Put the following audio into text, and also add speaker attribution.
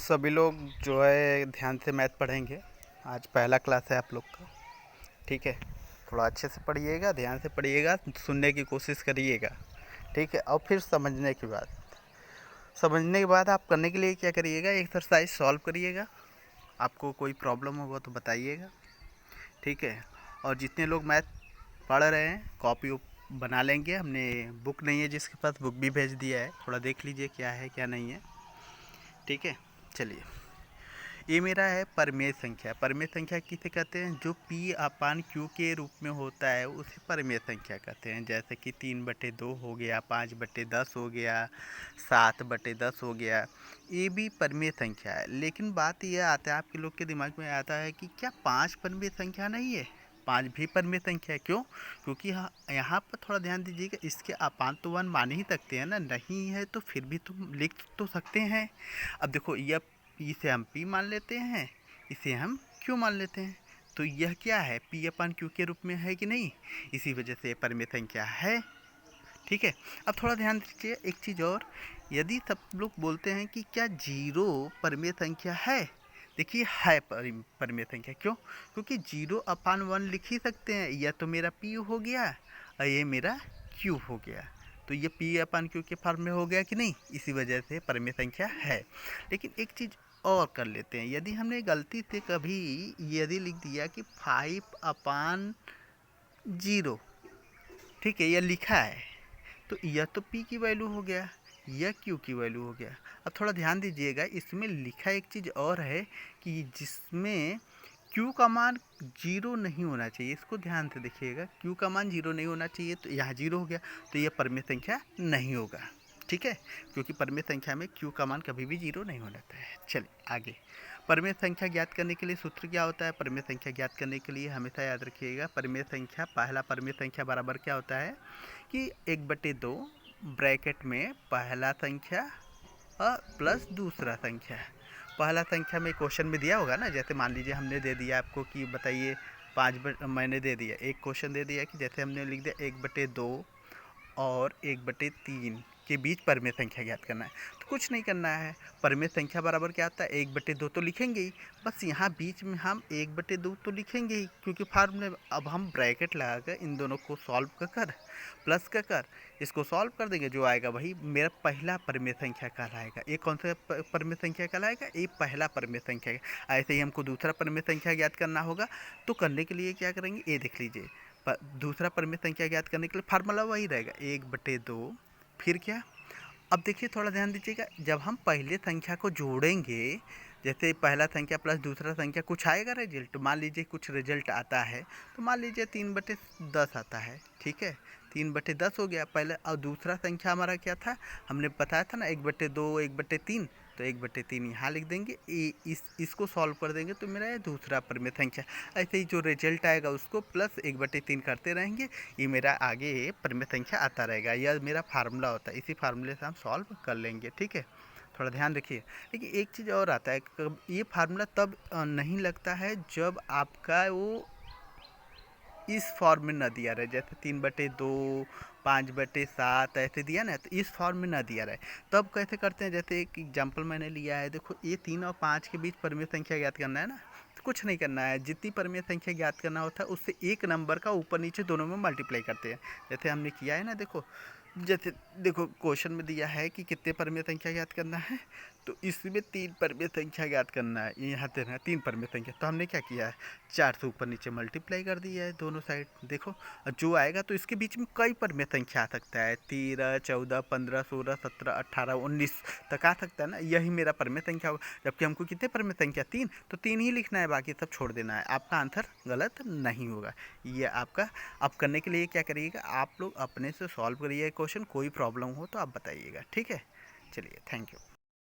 Speaker 1: सभी लोग जो है ध्यान से मैथ पढ़ेंगे। आज पहला क्लास है आप लोग का, ठीक है। थोड़ा अच्छे से पढ़िएगा, ध्यान से पढ़िएगा, सुनने की कोशिश करिएगा, ठीक है। और फिर समझने के बाद आप करने के लिए क्या करिएगा, एक्सरसाइज सॉल्व करिएगा। आपको कोई प्रॉब्लम होगा तो बताइएगा, ठीक है। और जितने लोग मैथ पढ़ रहे हैं कॉपी बना लेंगे। हमने बुक नहीं है, जिसके पास बुक भी भेज दिया है, थोड़ा देख लीजिए क्या है क्या नहीं है, ठीक है। चलिए, ये मेरा है परिमेय संख्या। परिमेय संख्या किसे कहते हैं? जो P अपान Q के रूप में होता है उसे परिमेय संख्या कहते हैं। जैसे कि 3/2 हो गया, 5/10 हो गया, 7/10 हो गया, ये भी परिमेय संख्या है। लेकिन बात यह आता है, आपके लोग के दिमाग में आता है कि क्या 5 परिमेय संख्या नहीं है? 5 भी परिमेय संख्या है। क्यों? क्योंकि यहाँ पर थोड़ा ध्यान दीजिएगा, इसके अपान तो 1 मान ही सकते हैं ना, नहीं है तो फिर भी तुम लिख तो सकते हैं। अब देखो, यह इसे हम P मान लेते हैं, इसे हम Q मान लेते हैं, तो यह क्या है? P अपान Q के रूप में है कि नहीं? इसी वजह से परिमेय संख्या है, ठीक है। अब थोड़ा ध्यान दीजिए एक चीज़ और, यदि सब लोग बोलते हैं कि क्या 0 परिमेय संख्या है, देखिए है परिमेय संख्या। क्यों? क्योंकि 0 अपान 1 लिख ही सकते हैं। यह तो मेरा P हो गया और ये मेरा Q हो गया, तो ये P अपान Q के फॉर्म में हो गया कि नहीं? इसी वजह से परिमेय संख्या है। लेकिन एक चीज़ और कर लेते हैं, यदि हमने गलती से कभी यदि लिख दिया कि 5/0, ठीक है, यह लिखा है, तो यह तो P की वैल्यू हो गया, यह Q की वैल्यू हो गया। अब थोड़ा ध्यान दीजिएगा, इसमें लिखा एक चीज़ और है कि जिसमें Q का मान 0 नहीं होना चाहिए। इसको ध्यान से देखिएगा, Q का मान 0 नहीं होना चाहिए, तो यहाँ 0 हो गया, तो यह परिमेय संख्या नहीं होगा, ठीक है। क्योंकि परिमेय संख्या में Q का मान कभी भी 0 नहीं होना चाहिए। चलिए आगे, परिमेय संख्या ज्ञात करने के लिए सूत्र क्या होता है? परिमेय संख्या ज्ञात करने के लिए हमेशा याद रखिएगा, परिमेय संख्या, पहला परिमेय संख्या बराबर क्या होता है कि 1/2 ब्रैकेट में पहला संख्या और प्लस दूसरा संख्या। पहला संख्या में क्वेश्चन में दिया होगा ना, जैसे मान लीजिए हमने दे दिया आपको कि बताइए मैंने दे दिया एक क्वेश्चन दे दिया कि जैसे हमने लिख दिया 1/2 और 1/3 के बीच परिमेय संख्या ज्ञात करना है। तो कुछ नहीं करना है, परिमेय संख्या बराबर क्या आता है? 1/2 तो लिखेंगे ही, बस यहाँ बीच में हम 1/2 तो लिखेंगे ही, क्योंकि फार्मूले। अब हम ब्रैकेट लगा कर इन दोनों को सॉल्व कर प्लस कर इसको सॉल्व कर देंगे, जो आएगा वही मेरा पहला परिमेय संख्या कहलाएगा। ये कौन सा परिमेय संख्या कहलाएगा? ये पहला परिमेय संख्या है। ऐसे ही हमको दूसरा परिमेय संख्या ज्ञात करना होगा, तो करने के लिए क्या करेंगे, ये देख लीजिए। दूसरा परिमेय संख्या ज्ञात करने के लिए फार्मूला वही रहेगा, 1/2, फिर क्या? अब देखिए थोड़ा ध्यान दीजिएगा, जब हम पहले संख्या को जोड़ेंगे, जैसे पहला संख्या प्लस दूसरा संख्या, कुछ आएगा रिजल्ट, मान लीजिए कुछ रिजल्ट आता है, तो मान लीजिए 3/10 आता है, ठीक है। 3/10 हो गया पहले, और दूसरा संख्या हमारा क्या था, हमने बताया था ना 1/2 1/3, तो 1/3 यहाँ लिख देंगे। इसको सॉल्व कर देंगे तो मेरा ये दूसरा परिमेय संख्या। ऐसे ही जो रिजल्ट आएगा उसको प्लस 1/3 करते रहेंगे, ये मेरा आगे परिमेय संख्या आता रहेगा। यह मेरा फार्मूला होता है, इसी फार्मूले से हम सॉल्व कर लेंगे, ठीक है। थोड़ा ध्यान रखिए। देखिए एक चीज़ और आता है, ये फार्मूला तब नहीं लगता है जब आपका वो इस फॉर्म में ना दिया रहे, जैसे 3/2 5/7 ऐसे दिया ना, तो इस फॉर्म में ना दिया रहे, तब कैसे करते हैं? जैसे एक एग्जांपल मैंने लिया है, देखो ये 3 और 5 के बीच परिमेय संख्या ज्ञात करना है ना, तो कुछ नहीं करना है, जितनी परिमेय संख्या ज्ञात करना होता है उससे एक नंबर का ऊपर नीचे दोनों में मल्टीप्लाई करते हैं, जैसे हमने किया है ना। देखो, जैसे देखो क्वेश्चन में दिया है कि कितने परिमेय संख्या ज्ञात करना है, तो इसमें 3 परिमेय संख्या ज्ञात करना है, यहाँ देना है 3 परिमेय संख्या, तो हमने क्या किया है, 4 से ऊपर नीचे मल्टीप्लाई कर दिया है दोनों साइड। देखो जो आएगा, तो इसके बीच में कई परिमेय संख्या आ सकता है, 13 14 15 16 17 18 19 तक आ सकता है ना, यही मेरा परिमेय संख्या होगा। जबकि हमको कितने परिमेय संख्या, 3, तो 3 ही लिखना है, बाकी सब छोड़ देना है। आपका आंसर गलत नहीं होगा ये आपका। अब करने के लिए क्या करिएगा, आप लोग अपने से सॉल्व करिए क्वेश्चन, कोई प्रॉब्लम हो तो आप बताइएगा, ठीक है। चलिए, थैंक यू।